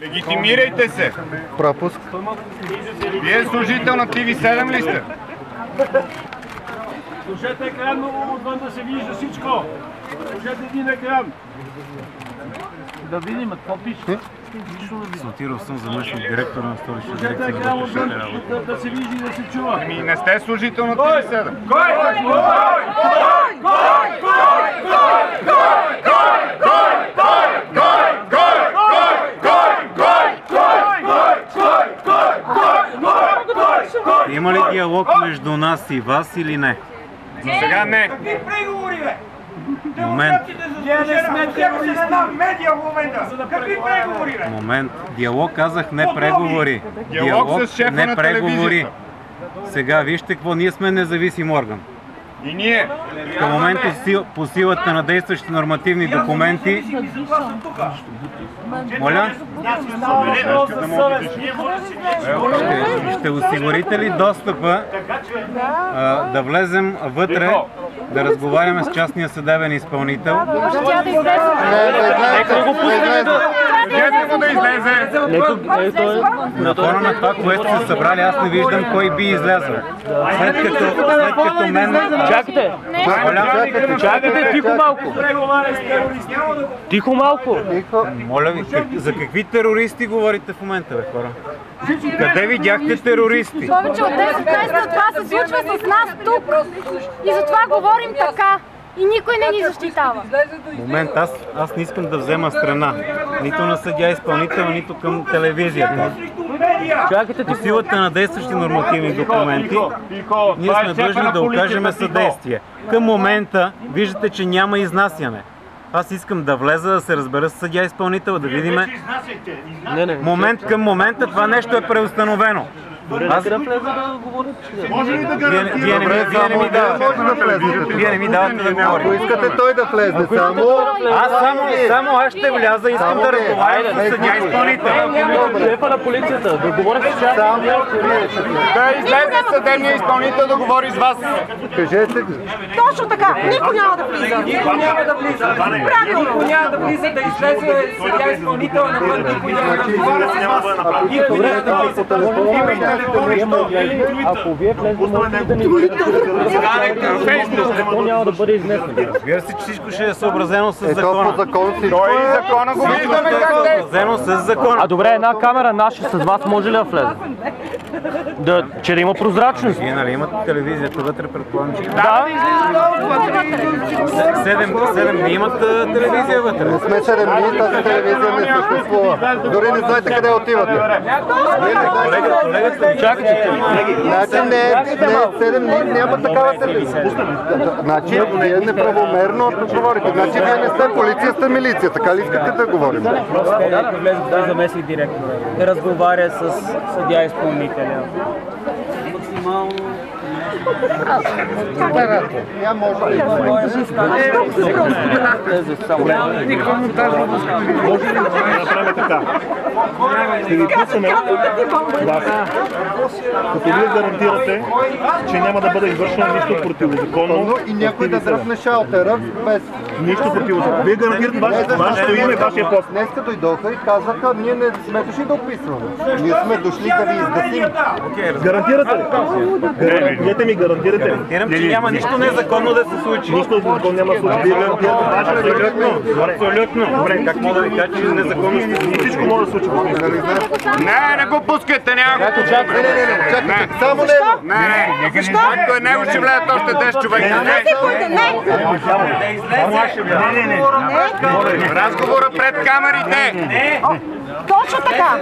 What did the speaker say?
Легитимирайте се! Пропуск. Вие служител на TV7 ли сте? Сложете екран отвън да се вижда всичко. Сложете един екран. Да видим, какво пише? Сотиров съм заместник директор на Столична Сложете дирекция екран на отвън вътрешните работи. да се вижда и да се чува. Ами не сте служител на TV7. Има ли диалог между нас и вас или не? Но сега не. Преговори, бе! Момент. Ние не сме терористи. Една медия в момента. Какви преговори, бе? Момент. Диалог казах, не преговори. Диалог с шефа не на преговори. телевизията. Сега вижте какво, ние сме независим орган. И ние. Към момента по силата на действащи нормативни документи. Моля? Ще осигурите ли достъпа да влезем вътре, да разговаряме с частния съдебен изпълнител? Кажете му да излезе. На фона на това, което са събрали, аз не виждам кой би излязъл. След като мен... Чакайте, тихо малко. Тихо малко. Моля ви, за какви терористи говорите в момента, бе, хора? Къде видяхте терористи? Повече от 10 месеца това се случва с нас тук и затова говорим така и никой не ни защитава. Момент, аз не искам да взема страна. Нито на съдия изпълнител, нито към телевизията. По силата на действащи нормативни документи, ние сме длъжни да окажем съдействие. Към момента виждате, че няма изнасяне. Аз искам да влеза, да се разбера с съдия изпълнител, да видим. Момент към момента това нещо е преустановено. Вие не ми давате да говоря. Ако искате той да влезе, Само аз ще вляза, искам да разговарям с съдия изпълнител. Шефа на полицията, да говоря с тях. Да излезе съдебния изпълнител да говори с вас. кажете. Точно така! Никой няма да влиза! Никой няма да влиза. Правилно! Никой няма да влиза да излезе съдия изпълнител навън. Никой няма да разговаря с вас. Никой няма да влиза. Ако вие влезете, можете да ни видите, няма да бъде изнесено. Разбира се, че всичко ще е съобразено с По закона. закон всичко Той и е. закона го виждаме как е. Съобразено с закона. А добре, една камера наша с вас може ли да влезе? Че да има прозрачност. Вие нали имате телевизията вътре, предполагам, че... Да. 7 дни имат телевизия вътре. Не сме 7 дни, тази телевизия не съществува. Дори не знаете къде отивате. Чакайте. Значи не 7 дни, няма такава телевизия. Значи вие неправомерно говорите. Значи вие не сте полиция, сте милиция. Така ли искате да говорим? Влезе заместник директора да разговаря с съдия изпълнителя. Максимално. Я може да Направим така. Ще ви пуснем вас, като вие гарантирате, че няма да бъде извършено нищо противозаконно. и някой да дръпне шалтера без... Нищо противозаконно. Вие гарантирате вашето име, вашия пост. Днеска дойдоха и казаха, ние не сме дошли да описваме. Ние сме дошли да ви издасим. Гарантирате ли? Вие ми гарантирате ли? Гарантирам, че няма нищо незаконно да се случи. Нищо незаконно няма случай. Вие гарантирате вашето име. Абсолютно. Добре, как мога да ви кажа, че незаконно ще се случи? Всичко може да случи. Не го пускайте, няма го. Чакайте, само него. Не, ако е него ще влязат още 10 човека. Разговора пред камерите. Точно така!